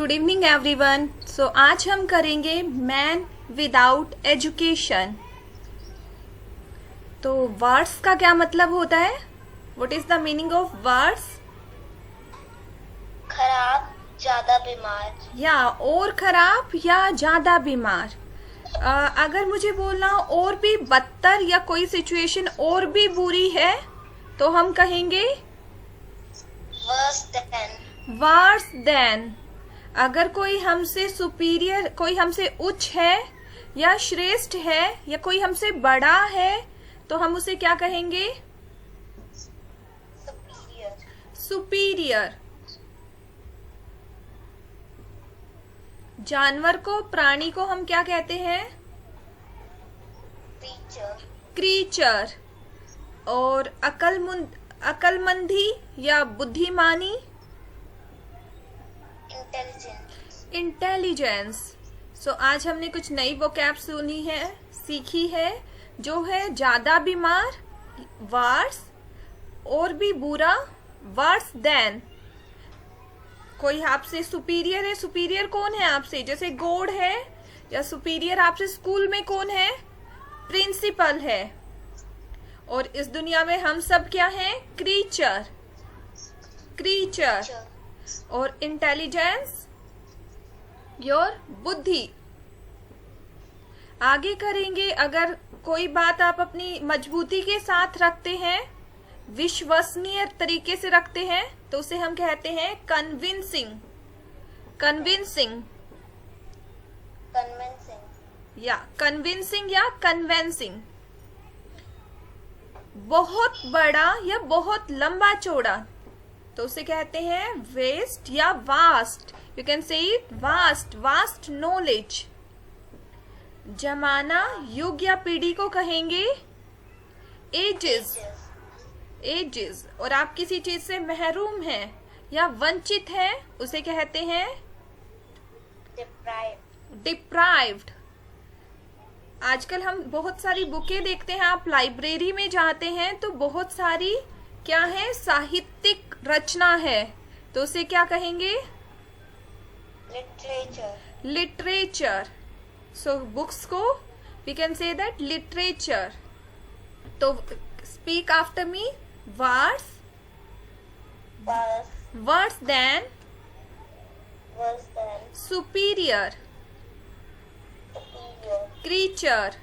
Good evening everyone. सो आज हम करेंगे मैन विदाउट एजुकेशन। तो वर्ड्स का क्या मतलब होता है? What is the meaning of words? खराब, ज्यादा बीमार। या और खराब या ज्यादा बीमार। अगर मुझे बोलना और भी बदतर या कोई सिचुएशन और भी बुरी है तो हम कहेंगे वर्स देन। Verse then. अगर कोई हमसे सुपीरियर, कोई हमसे उच्च है या श्रेष्ठ है या कोई हमसे बड़ा है तो हम उसे क्या कहेंगे? सुपीरियर। सुपीरियर। जानवर को, प्राणी को हम क्या कहते हैं? क्रीचर। क्रीचर। और अकलमंदी या बुद्धिमानी? इंटेलिजेंस। इंटेलिजेंस। सो आज हमने कुछ नई वोकैब सुनी है, सीखी है, जो है ज्यादा बीमार वर्स, और भी बुरा वर्स देन। कोई आपसे सुपीरियर है, सुपीरियर कौन है आपसे? जैसे गॉड है, या सुपीरियर आपसे स्कूल में कौन है? प्रिंसिपल है। और इस दुनिया में हम सब क्या हैं? क्रीचर। क्रीचर। और इंटेलिजेंस योर बुद्धि। आगे करेंगे, अगर कोई बात आप अपनी मजबूती के साथ रखते हैं, विश्वसनीय तरीके से रखते हैं, तो उसे हम कहते हैं कन्विंसिंग। कन्विंसिंग कन्विंसिंग या कन्विंसिंग या कन्वेंसिंग। बहुत बड़ा या बहुत लंबा चौड़ा तो उसे कहते हैं वेस्ट या वास्ट। यू कैन से इट वास्ट। Vast knowledge. जमाना, युग या पीढ़ी को कहेंगे एजेस। एजेस। और आप किसी चीज से महरूम हैं या वंचित हैं उसे कहते हैं डिप्राइव्ड। आजकल हम बहुत सारी बुकें देखते हैं, आप लाइब्रेरी में जाते हैं तो बहुत सारी क्या है? साहित्यिक रचना है, तो उसे क्या कहेंगे? लिटरेचर। लिटरेचर। सो बुक्स को we can say that literature. तो speak after me. Words. Words then. Verse then. Superior. Superior. Creature.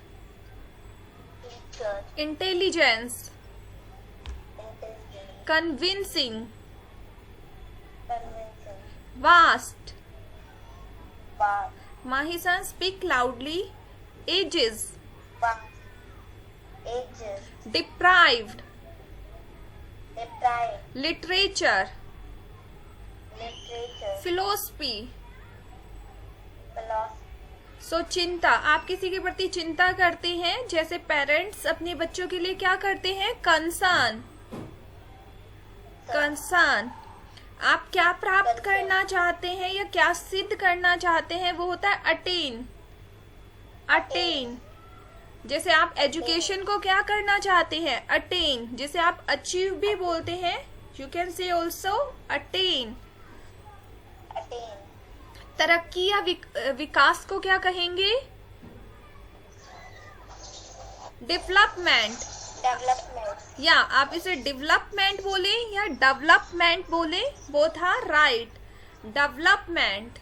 Creature. Intelligence. Intelligence. Convincing. Convincing. Vast. Vast. माही-san, speak loudly. Ages. Vast. Ages. Deprived. Deprived. Literature. Literature. Philosophy. Philosophy. So चिंता। आप किसी के प्रति चिंता करते हैं, जैसे पेरेंट्स अपने बच्चों के लिए क्या करते हैं? कंसर्न। कंसर्न। आप क्या प्राप्त करना चाहते हैं या क्या सिद्ध करना चाहते हैं, वो होता है अटेन। अटेन। जैसे आप एजुकेशन को क्या करना चाहते हैं? अटेन। जैसे आप अचीव भी बोलते हैं, यू कैन से ऑल्सो अटेन। अटेन। तरक्की या विकास को क्या कहेंगे? डेवलपमेंट। डेवलपमेंट। या आप इसे डेवलपमेंट बोले या डेवलपमेंट बोले, बोथ आर राइट। डेवलपमेंट।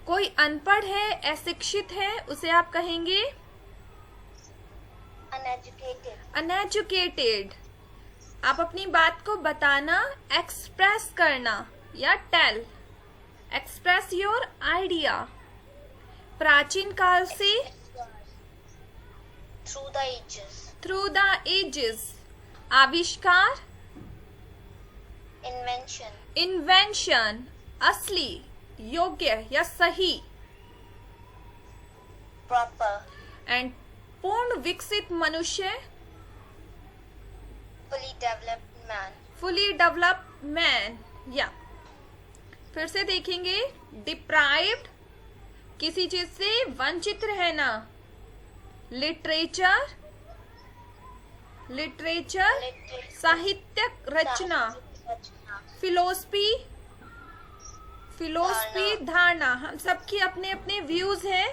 कोई अनपढ़ है, अशिक्षित है, उसे आप कहेंगे अनएजुकेटेड। अनएजुकेटेड। आप अपनी बात को बताना, एक्सप्रेस करना या टेल। Express your idea. प्राचीन काल से through the ages. Through the ages. आविष्कार। इन्वेंशन। इन्वेंशन। असली, योग्य या सही। प्रॉपर। एंड पूर्ण विकसित मनुष्य। Fully developed man. Fully developed man. या फिर से देखेंगे, डिप्राइव्ड, किसी चीज से वंचित रहना। लिटरेचर। लिटरेचर साहित्यक रचना। फिलोसफी। फिलोसफी धारणा, हम सबकी अपने अपने व्यूज हैं,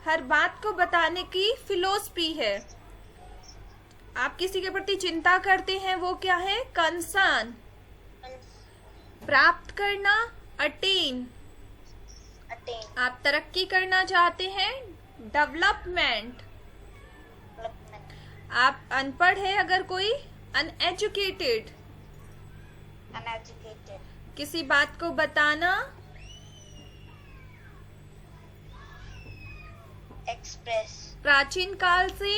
हर बात को बताने की फिलोसफी है। आप किसी के प्रति चिंता करते हैं, वो क्या है? कंसर्न। प्राप्त करना, अटेन। attain, आप तरक्की करना चाहते हैं, डेवलपमेंट। development, आप अनपढ़ है अगर कोई, अनएजुकेटेड। uneducated, किसी बात को बताना, express, प्राचीन काल से,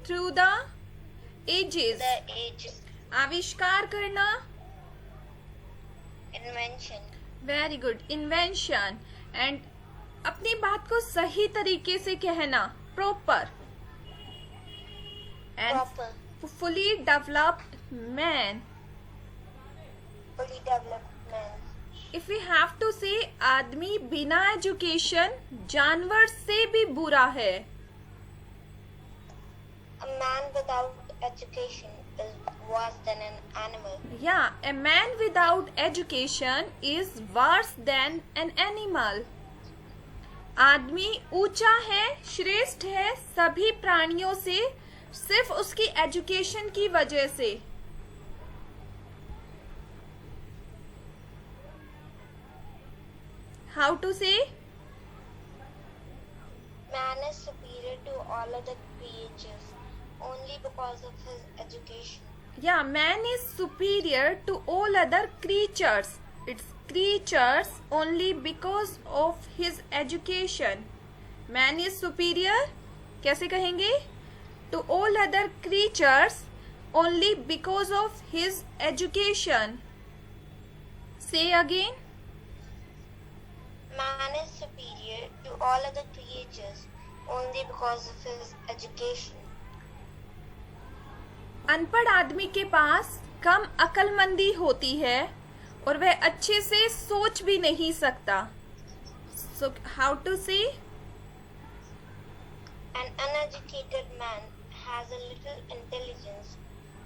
through the ages. the age, आविष्कार करना, invention, very good, invention. And अपनी बात को सही तरीके से कहना, proper. And proper, fully developed man. fully developed man, if we have to say, आदमी बिना एजुकेशन जानवर से भी बुरा है। a man without education is worse than an animal, या a man without education is worse than an animal. आदमी ऊंचा है, श्रेष्ठ है सभी प्राणियों से, सिर्फ उसकी एजुकेशन की वजह से। हाउ टू से? man is superior to all other creatures only because of his education, Yeah, man is superior to all other creatures. It's creatures only because of his education. Man is superior, कैसे कहेंगे? To all other creatures only because of his education. Say again. man is superior to all other creatures only because of his education, अनपढ़ आदमी के पास कम अक्लमंदी होती है और वह अच्छे से सोच भी नहीं सकता। So how to say? an uneducated man has a little intelligence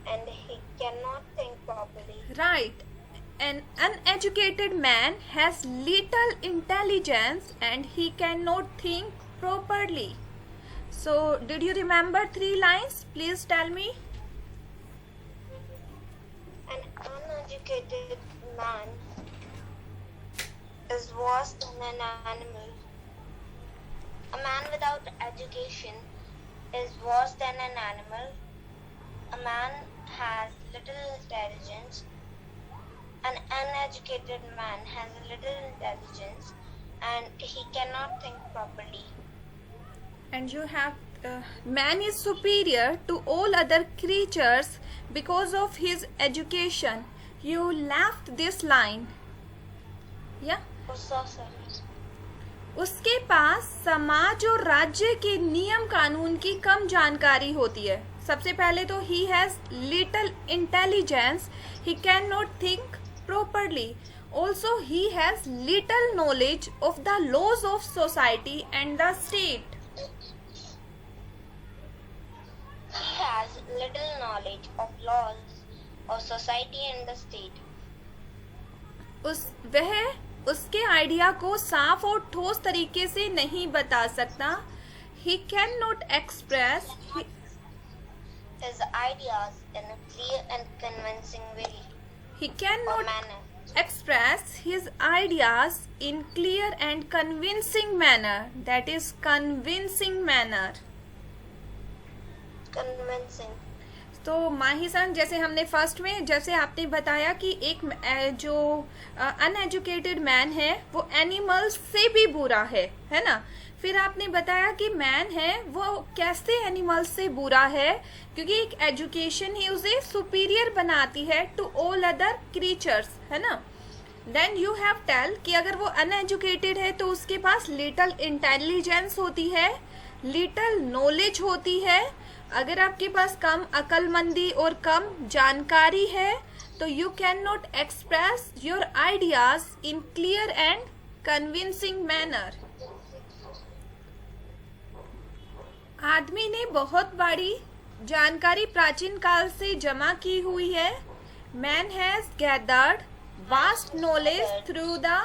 and he cannot think properly, Right. An uneducated man has little intelligence and he cannot think properly. So, did you remember 3 lines? Please tell me. an uneducated man is worse than an animal, a man without education is worse than an animal, a man has little intelligence, an uneducated man has a little intelligence and he cannot think properly, And you have man is superior to all other creatures because of his education. You left this line. Yeah. oh so sorry, उसके पास समाज और राज्य के नियम कानून की कम जानकारी होती है। सबसे पहले तो he has little intelligence, he cannot think properly. Also he has little knowledge of the laws of society and the state. he has little knowledge of laws of society and the state, वह उसके idea को साफ और ठोस तरीके से नहीं बता सकता। He cannot express his ideas in a clear and convincing way he or cannot manner, express his ideas in clear and convincing manner. That is convincing manner. convincing, तो माहिसन, जैसे हमने फर्स्ट में जैसे आपने बताया कि एक जो अनएजुकेटेड मैन है वो एनिमल्स से भी बुरा है ना। फिर आपने बताया कि मैन है वो कैसे एनिमल्स से बुरा है, क्योंकि एक एजुकेशन ही उसे सुपीरियर बनाती है टू ऑल अदर क्रीचर्स, है ना। देन यू हैव टेल कि अगर वो अनएजुकेटेड है तो उसके पास लिटल इंटेलिजेंस होती है, लिटल नॉलेज होती है। अगर आपके पास कम अक्लमंदी और कम जानकारी है तो you can not express your ideas in clear and convincing manner. आदमी ने बहुत बड़ी जानकारी प्राचीन काल से जमा की हुई है। Man has gathered vast knowledge through the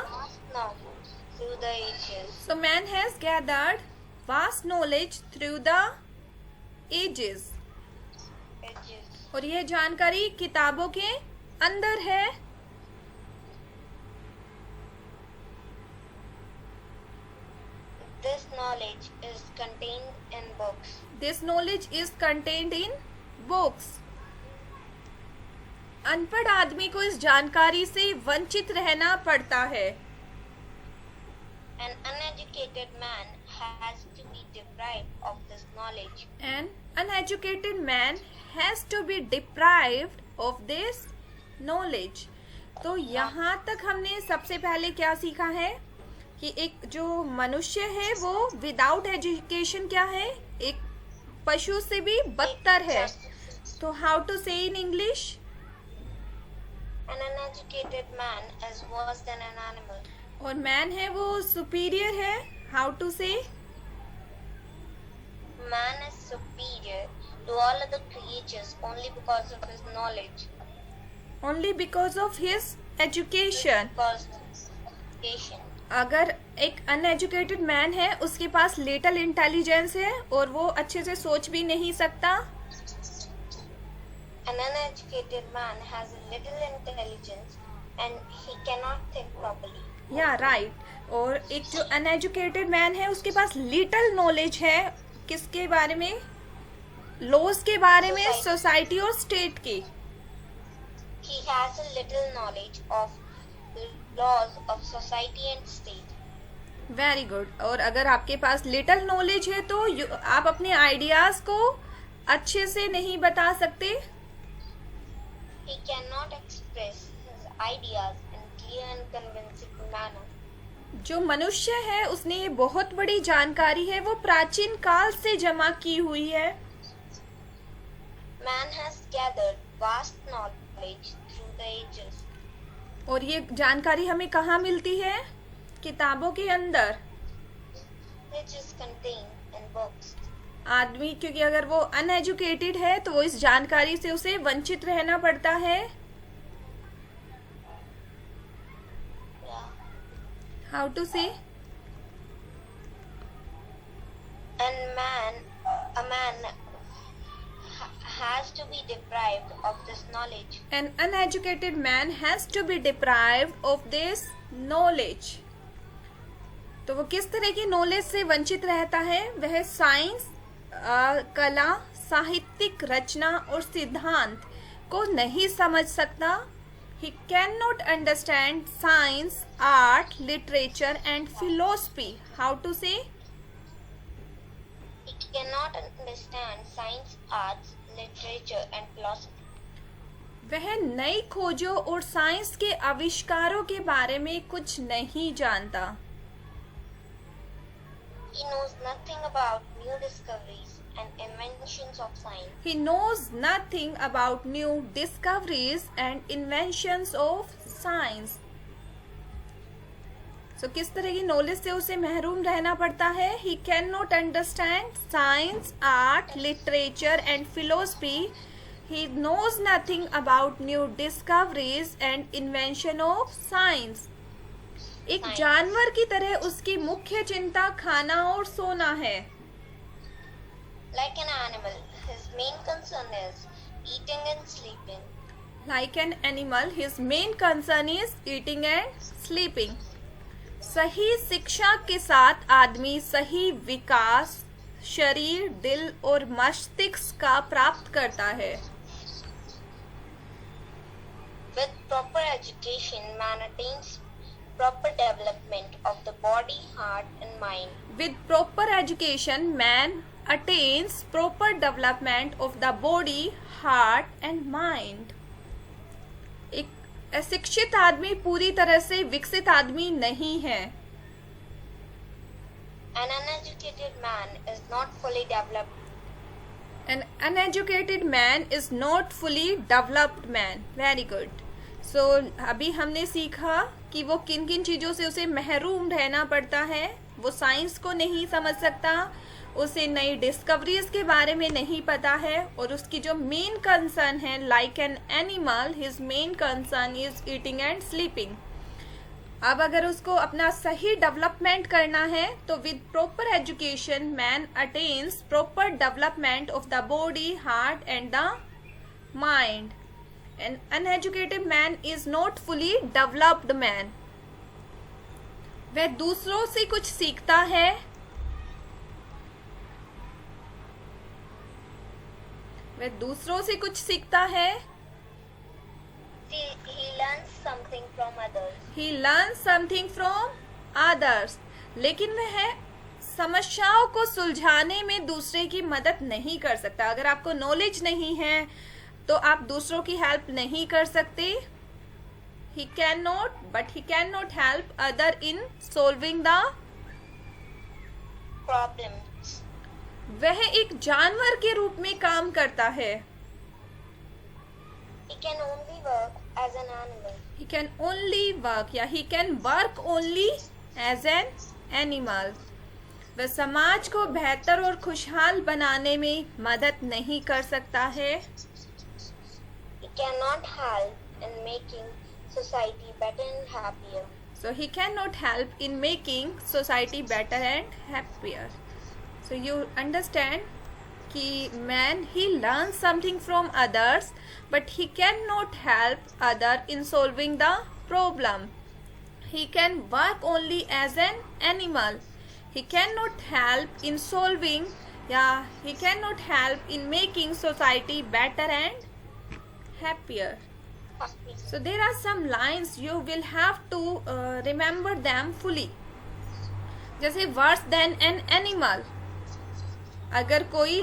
knowledge through the ages. So man has gathered vast knowledge through the ages. और यह जानकारी किताबों के अंदर है. This knowledge is contained in books. This knowledge is contained in books. अनपढ़ आदमी को इस जानकारी से वंचित रहना पड़ता है. An uneducated man has to be deprived of this knowledge. An uneducated man has to be deprived of this knowledge. तो यहाँ तक हमने सबसे पहले क्या सीखा है कि एक जो मनुष्य है वो विदाउट एजुकेशन क्या है, एक पशु से भी बदतर है. तो हाउ टू से in English? An uneducated man is worse than an animal. और मैन है वो सुपीरियर है. हाउ टू से? Man is superior to all other creatures only because of his knowledge. Only because of his education. Because education. अगर एक uneducated man है, उसके पास little intelligence है और वो अच्छे से सोच भी नहीं सकता. An uneducated man has a little intelligence and he cannot think properly. या राइट. और एक जो अनएजुकेटेड मैन है उसके पास लिटिल नॉलेज है. किसके बारे में? लॉज के बारे में, सोसाइटी और स्टेट की. He has a little knowledge of the laws of society and state. Very good. और अगर आपके पास लिटिल नॉलेज है तो आप अपने आइडियाज को अच्छे से नहीं बता सकते. He cannot express his ideas in clear and convincing manner. जो मनुष्य है उसने ये बहुत बड़ी जानकारी है वो प्राचीन काल से जमा की हुई है. Man has gathered vast knowledge through the ages. और ये जानकारी हमें कहाँ मिलती है? किताबों के अंदर. Which is contained in books. आदमी क्योंकि अगर वो अनएजुकेटेड है तो वो इस जानकारी से उसे वंचित रहना पड़ता है. Yeah. हाउ टू से? And a man has to be deprived of this knowledge. An uneducated man has to be deprived of this knowledge. तो वो किस तरह की नॉलेज से वंचित रहता है? वह साइंस, कला, साहित्यिक रचना और सिद्धांत को नहीं समझ सकता. He cannot understand science, art, literature and philosophy. How to say? He cannot understand science, arts, literature and philosophy. वह नई खोजों और साइंस के आविष्कारों के बारे में कुछ नहीं जानता. He knows nothing about new discoveries and inventions of science. He knows nothing about new discoveries and inventions of science. So किस तरह की नॉलेज से उसे महरूम रहना पड़ता है? He cannot understand science, art, literature and philosophy. He knows nothing about new discoveries and invention of science. एक जानवर की तरह उसकी मुख्य चिंता खाना और सोना है. Like an animal, his main concern is eating and sleeping. Like an animal, his main concern is eating and sleeping. सही शिक्षा के साथ आदमी सही विकास शरीर, दिल और मस्तिष्क का प्राप्त करता है. With proper education, man attains proper development of the body, heart and mind. With proper education, man attains proper development of the body, heart and mind. एक अशिक्षित आदमी पूरी तरह से विकसित आदमी नहीं है. An uneducated man is not fully developed. An uneducated man is not fully developed man. Very good. So अभी हमने सीखा कि वो किन किन चीज़ों से उसे महरूम रहना पड़ता है. वो साइंस को नहीं समझ सकता, उसे नई डिस्कवरीज के बारे में नहीं पता है और उसकी जो मेन कंसर्न है, like an animal, his main concern is eating and sleeping. अब अगर उसको अपना सही डेवलपमेंट करना है तो with proper education man attends proper development of the body, heart and the mind. An uneducated man is not fully developed man. वह दूसरों से कुछ सीखता है. वह दूसरों से कुछ सीखता है. He learns something from others. He learns something from others. लेकिन वह समस्याओं को सुलझाने में दूसरे की मदद नहीं कर सकता. अगर आपको नॉलेज नहीं है तो आप दूसरों की हेल्प नहीं कर सकते. He cannot help other in solving the problems. वह एक जानवर के रूप में काम करता है. He can only work as an animal. He can only work या he can work only as an animal. वह समाज को बेहतर और खुशहाल बनाने में मदद नहीं कर सकता है. He cannot help in making society better and happier. So he cannot help in making society better and happier. So you understand कि man he learns something from others but he cannot help other in solving the problem. He can work only as an animal. He cannot help in solving he cannot help in making society better and happier. So there are some lines you will have to remember them fully. जैसे worse than an animal. अगर कोई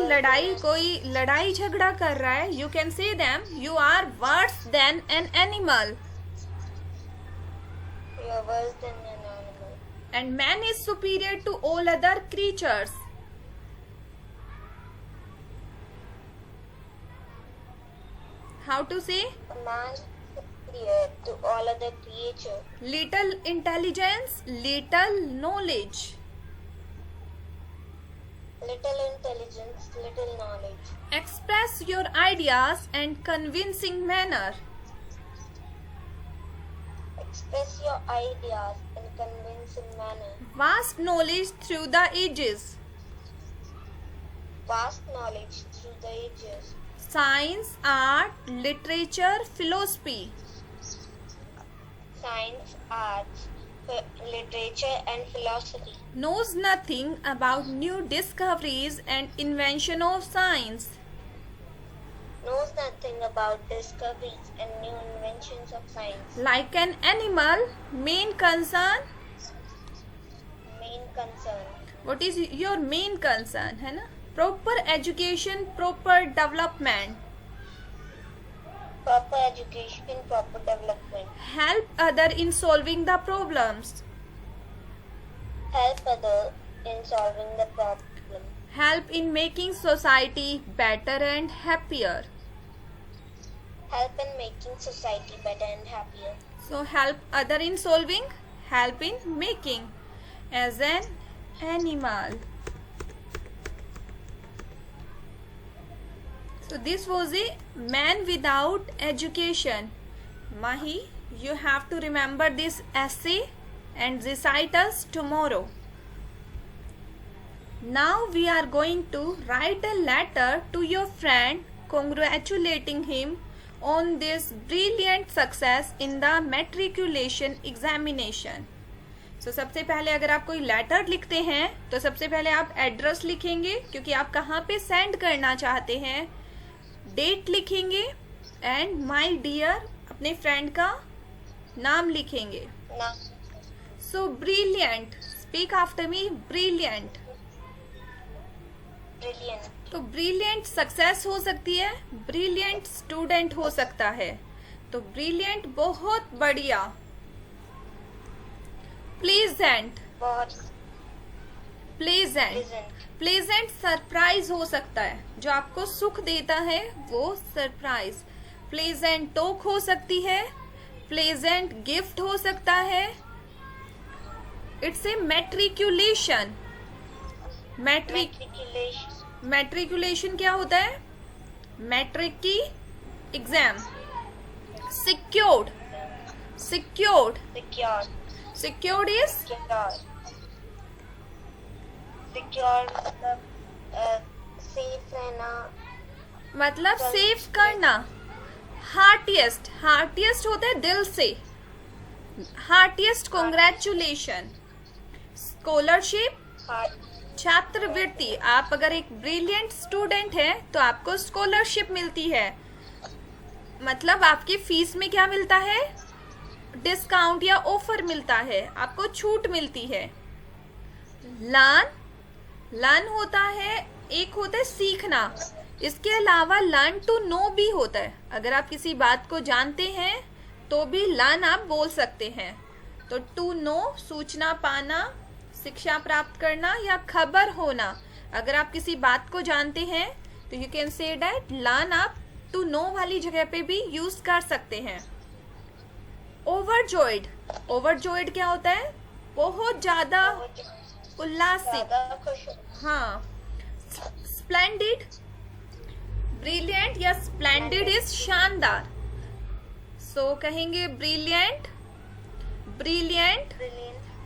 लड़ाई झगड़ा कर रहा है, you can say them, you are worse than an animal. You are worse than an animal. And man is superior to all other creatures. How to say? A man is superior to all other creatures. Little intelligence, little knowledge. Little intelligence, little knowledge. Express your ideas in convincing manner. Express your ideas in convincing manner. Vast knowledge through the ages. Vast knowledge through the ages. Science, art, literature, philosophy. Science, arts, literature and philosophy. Knows nothing about new discoveries and invention of science. Knows nothing about discoveries and new inventions of science. Like an animal, main concern. Main concern. What is your main concern? है ना? Proper education, proper development. Proper education, proper development. Help other in solving the problems. Help other in solving the problem. Help in making society better and happier. Help in making society better and happier. So help other in solving, help in making. As an animal. So this was a man without education. Mahi, you have to remember this essay and recite us tomorrow. Now we are going to write a letter to your friend congratulating him on this brilliant success in the matriculation examination. So सबसे पहले अगर आप कोई letter लिखते हैं तो सबसे पहले आप एड्रेस लिखेंगे क्योंकि आप कहाँ पे सेंड करना चाहते हैं, डेट लिखेंगे एंड माय डियर अपने फ्रेंड का नाम लिखेंगे. सो ब्रिलियंट, स्पीक आफ्टर मी. ब्रिलियंट. Brilliant. तो ब्रिलियंट सक्सेस हो सकती है, ब्रिलियंट स्टूडेंट हो सकता है. तो ब्रिलियंट बहुत बढ़िया. प्लेजेंट. बहुत प्लेजेंट. pleasant. प्लेजेंट सरप्राइज हो सकता है, जो आपको सुख देता है वो सरप्राइज. प्लेजेंट टॉक हो सकती है, प्लेजेंट गिफ्ट हो सकता है. It's a matriculation. Matriculation. Matriculation क्या होता है? मैट्रिक की exam. Secured. Secured. Secure. Secured is secure मतलब सेफ रहना, मतलब सेफ करना। हार्टिएस्ट, हार्टिएस्ट होता है दिल से, हार्टिएस्ट कॉन्ग्रेचुलेशन। स्कॉलरशिप, छात्रवृत्ति। आप अगर एक ब्रिलियंट स्टूडेंट हैं तो आपको स्कॉलरशिप मिलती है, मतलब आपकी फीस में क्या मिलता है, डिस्काउंट या ऑफर मिलता है, आपको छूट मिलती है। लर्न, लर्न होता है, एक होता है सीखना, इसके अलावा लर्न टू नो भी होता है। अगर आप किसी बात को जानते हैं तो भी लर्न आप बोल सकते हैं। तो टू नो सूचना पाना, शिक्षा प्राप्त करना या खबर होना। अगर आप किसी बात को जानते हैं तो you can say that learn आप टू नो वाली जगह पे भी यूज कर सकते हैं। ओवरजॉयड, ओवरजॉयड क्या होता है, बहुत ज्यादा उल्लासित। हाँ। स्प्लेंडिड, ब्रिलियंट या स्प्लेंडिड इज शानदार। सो कहेंगे brilliant, brilliant,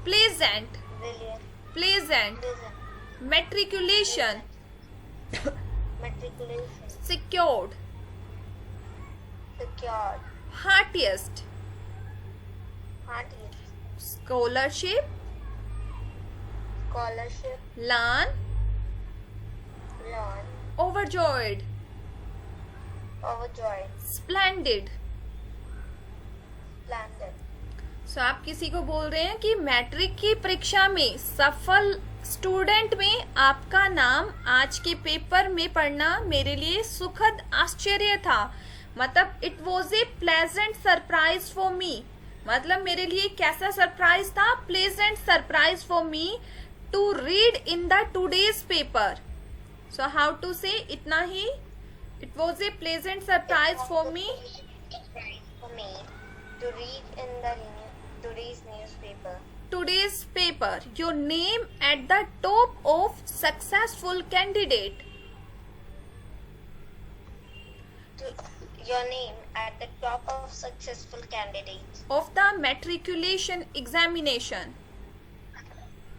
pleasant, pleasant. Matriculation, secured, heartiest, scholarship, learn, overjoyed, splendid. So आप किसी को बोल रहे हैं कि मैट्रिक की परीक्षा में सफल स्टूडेंट में आपका नाम आज के पेपर में पढ़ना मेरे लिए सुखद आश्चर्य था। मतलब it was a pleasant surprise for me, मतलब मेरे लिए कैसा सरप्राइज था, pleasant surprise for me to read in the today's paper. So how to say, इतना ही, it was a pleasant surprise for me to read in the today's newspaper. Today's paper, your name at the top of successful candidate. Your name at the top of successful candidates. Of the matriculation examination.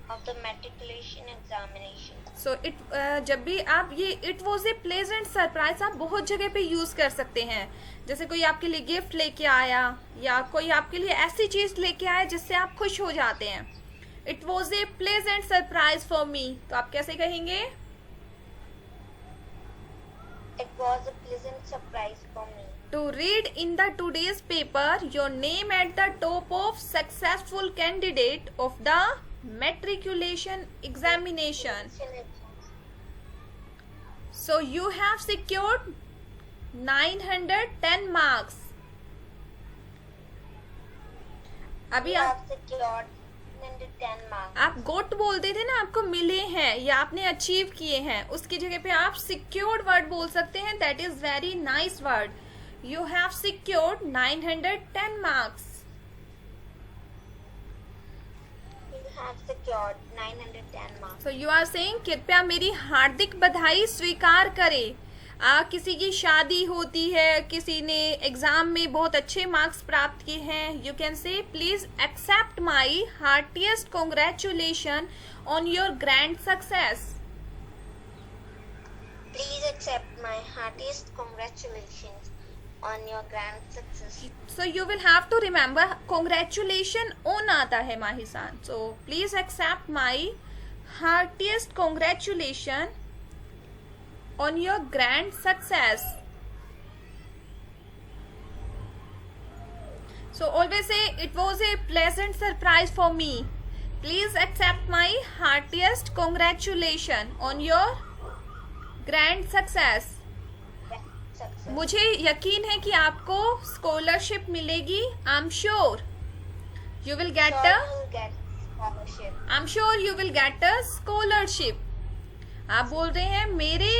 Of the matriculation examination. So जब भी आप ये it was a pleasant surprise आप बहुत जगह पे use कर सकते हैं। जैसे कोई आपके लिए गिफ्ट लेके आया या कोई आपके लिए ऐसी चीज लेके आया जिससे आप खुश हो जाते हैं। It was a pleasant surprise for me, तो आप कैसे कहेंगे? It was a pleasant surprise for me. To read in the today's paper your name at the top of successful candidate of the matriculation examination. So you have secured 910 marks. अभी आप secured 910 marks. आप गोट बोलते थे ना, आपको मिले हैं या आपने अचीव किए हैं, उसकी जगह पे आप सिक्योर्ड वर्ड बोल सकते हैं। That is very nice word. You have secured 910 marks. Have secured 910 marks. So you are saying कृपया मेरी हार्दिक बधाई स्वीकार करें। किसी की शादी होती है, किसी ने एग्जाम में बहुत अच्छे मार्क्स प्राप्त किए हैं, you can say please accept my heartiest congratulation on your grand success. Please accept my heartiest congratulations on your grand success. So you will have to remember congratulation on आता है माहिसान। So please accept my heartiest congratulation on your grand success. So always say it was a pleasant surprise for me. Please accept my heartiest congratulation on your grand success. मुझे यकीन है कि आपको scholarship मिलेगी। I am sure you will get a scholarship. आप बोल रहे हैं मेरे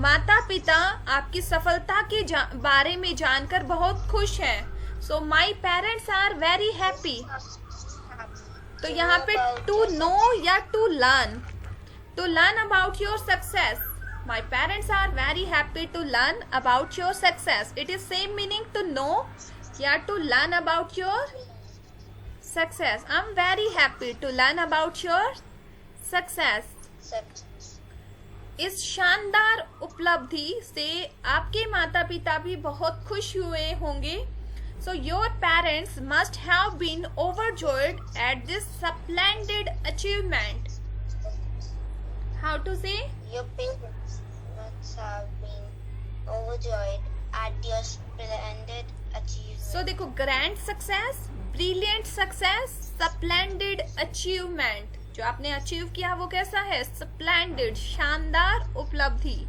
माता पिता आपकी सफलता के बारे में जानकर बहुत खुश हैं। So my parents are very happy. तो यहाँ पे टू नो या to learn about your success. My parents are very happy to learn about your success. It is same meaning to know या to learn about your Success. I'm very happy to learn about your success. Success. इस शानदार उपलब्धि से आपके माता पिता भी बहुत खुश हुए होंगे. So your parents must have been overjoyed at this splendid achievement. How to say? Your parents must have been overjoyed at your splendid achievement. So देखो, grand success, brilliant success, splendid achievement. जो आपने achieve किया वो कैसा है? Splendid, शानदार उपलब्धि.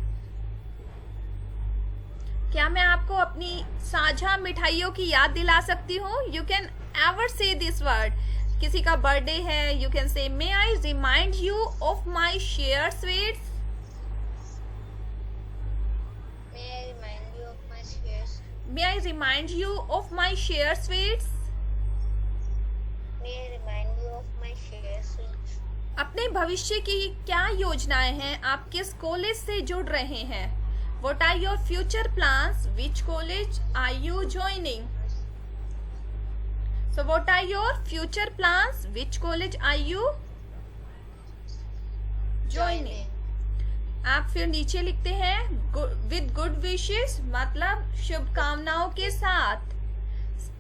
क्या मैं आपको अपनी साझा मिठाइयों की याद दिला सकती हूँ? You can ever say this word. किसी का बर्थडे है, you can say, may I remind you of my share sweets? May I remind you of my shares? May I remind you of my share sweets? May I remind you of my shares? अपने भविष्य की क्या योजनाएं हैं? आप किस college से जुड़ रहे हैं? What are your future plans? Which college are you joining? So what are your future plans? Which college are you joining? आप फिर नीचे लिखते हैं with good wishes, मतलब शुभकामनाओं के साथ,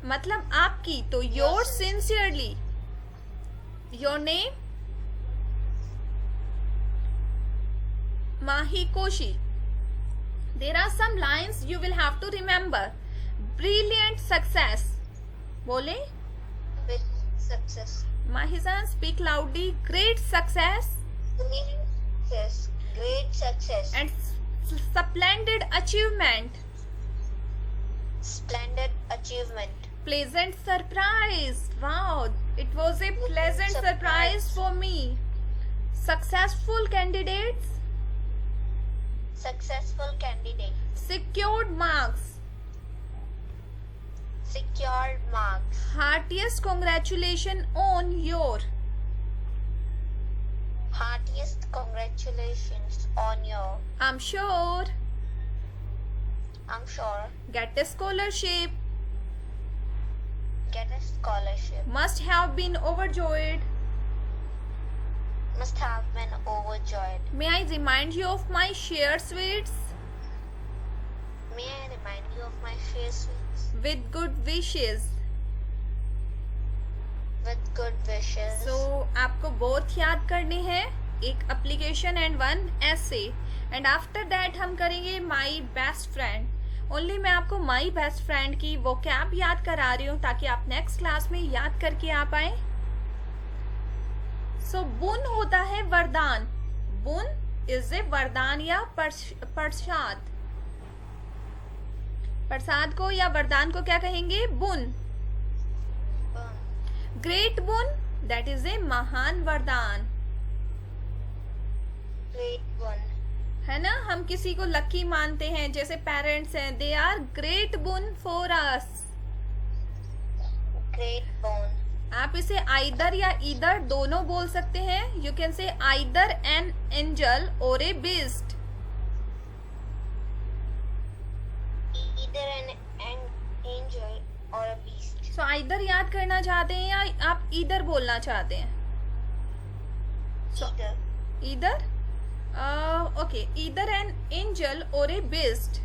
मतलब आपकी. तो yours sincerely. Your name? Mahi Koshi. There are some lines you will have to remember. Brilliant success. बोले? With success. Mahizan, speak loudly. Great success. Success. Great success. And splendid achievement. Splendid achievement. Pleasant surprise. Wow, it was a pleasant surprise for me. Successful candidates. Successful candidate. Secured marks. Secured marks. Heartiest congratulations on your. Heartiest congratulations on your. I'm sure. I'm sure. Get a scholarship. Get a scholarship. Must have been overjoyed. Must have been overjoyed. May I remind you of my share sweets? May I remind you of my share sweets? With good wishes. With good wishes. So आपको both याद करने हैं, एक application and one essay. And after that हम करेंगे my best friend. Only मैं आपको my best friend की vocab याद करा रही हूँ ताकि आप next class में याद करके आ पाए. So बुन होता है वरदान. बुन is a वरदान या प्रसाद. प्रसाद को या वरदान को क्या कहेंगे? बुन. ग्रेट बुन, that is a महान वरदान. Great one. है ना? हम किसी को लकी मानते हैं, जैसे पेरेंट्स हैं, they are great boon for us. Great bone. आप इसे either या either दोनों बोल सकते हैं. You can say either an angel or a beast. Either an angel or a beast. So either याद करना चाहते हैं या आप either बोलना चाहते हैं? Either. Either? Okay. Either an angel or a beast.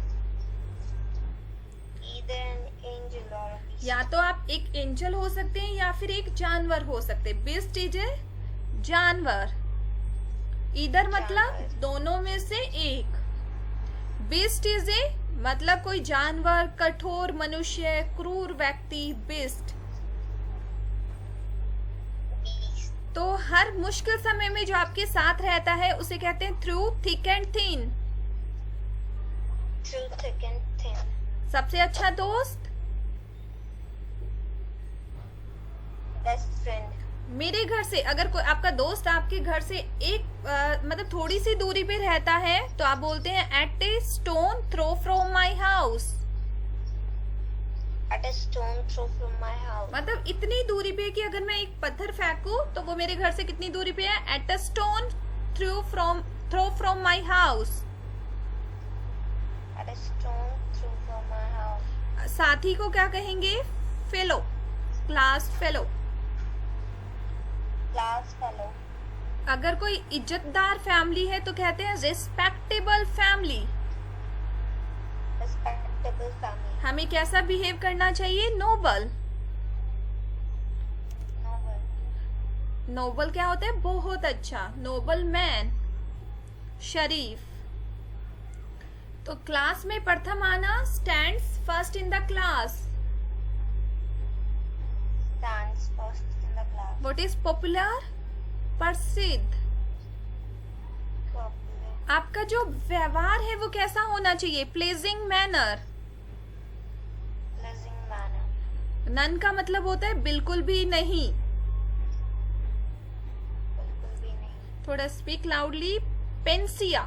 Either an angel or a beast. या तो आप एक एंजल हो सकते हैं या फिर एक जानवर हो सकते हैं. बीस्ट इज ए जानवर. इधर मतलब दोनों में से एक. बीस्ट इज ए मतलब कोई जानवर, कठोर मनुष्य, क्रूर व्यक्ति. बीस्ट. Beast. तो हर मुश्किल समय में जो आपके साथ रहता है उसे कहते हैं through thick and thin. Through thick and thin. सबसे अच्छा दोस्त. Best friend. मेरे घर से अगर कोई आपका दोस्त आपके घर से एक मतलब थोड़ी सी दूरी पे रहता है तो आप बोलते हैं at a stone throw from my house. At a stone throw from my house. मतलब इतनी दूरी पे कि अगर मैं एक पत्थर फेंकूं तो वो मेरे घर से कितनी दूरी पे है? At a stone throw from my house. At a stone throw from my house. साथी को क्या कहेंगे? Fellow. Class fellow. class fellow. अगर कोई इज्जतदार फैमिली है तो कहते हैं रिस्पेक्टेबल फैमिली। Respectable family. हमें कैसा बिहेव करना चाहिए? नोबल। Noble. नोबल क्या होता है? बहुत अच्छा। नोबल मैन, शरीफ। तो क्लास में प्रथम आना, stands first in the class. Stands first in the class. What is popular? प्रसिद्ध। Popular. आपका जो व्यवहार है वो कैसा होना चाहिए? Pleasing manner. Pleasing manner. नन का मतलब होता है बिल्कुल भी नहीं। बिल्कुल भी नहीं. थोड़ा स्पीक लाउडली। पेंसिया,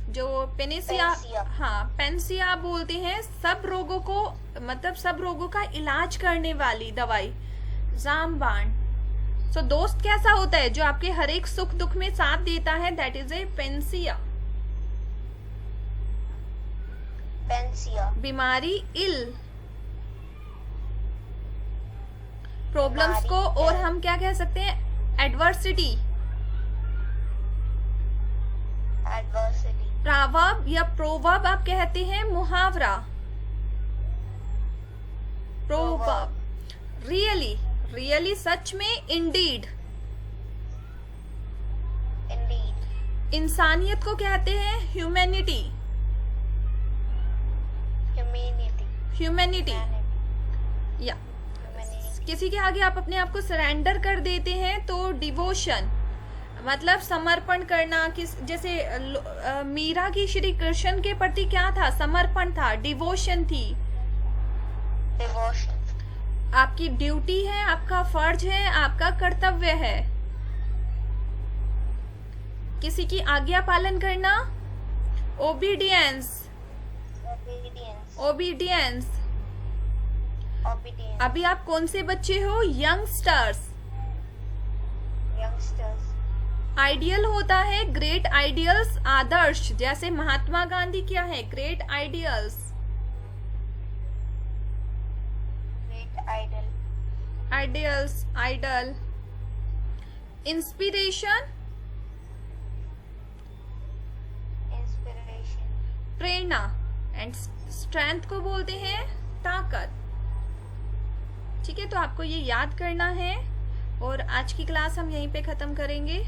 जो पेनिसिया, पेंसिया. हाँ पेंसिया बोलते हैं सब रोगों को, मतलब सब रोगों का इलाज करने वाली दवाई। रामबाण। सो दोस्त कैसा होता है? जो आपके हर एक सुख दुख में साथ देता है, that is a Pensiya. Pensia. बीमारी, इल। प्रॉब्लम्स बीमारी, को और ill. हम क्या कह सकते हैं? एडवर्सिटी। Adversity. प्रावर्ब या प्रोवर्ब आप कहते हैं मुहावरा। प्रोवर्ब। रियली, रियली सच में। इंडीड। Indeed. इंसानियत को कहते हैं ह्यूमैनिटी। Humanity. Humanity Humanity. या Humanity. किसी के आगे आप अपने आप को सरेंडर कर देते हैं तो डिवोशन, मतलब समर्पण करना। किस जैसे मीरा की श्री कृष्ण के प्रति क्या था? समर्पण था, डिवोशन थी। Devotion. आपकी ड्यूटी है, आपका फर्ज है, आपका कर्तव्य है। किसी की आज्ञा पालन करना, ओबीडियंस। Obedience. ओबीडियंस। Obedience. अभी आप कौन से बच्चे हो? यंगस्टर्स। Youngsters. आइडियल होता है ग्रेट आइडियल्स, आदर्श। जैसे महात्मा गांधी क्या है? Great ideals. Great idol. Ideals, idol. Inspiration, Inspiration. प्रेरणा। एंड स्ट्रेंथ को बोलते हैं ताकत। ठीक है, तो आपको ये याद करना है और आज की क्लास हम यहीं पे खत्म करेंगे।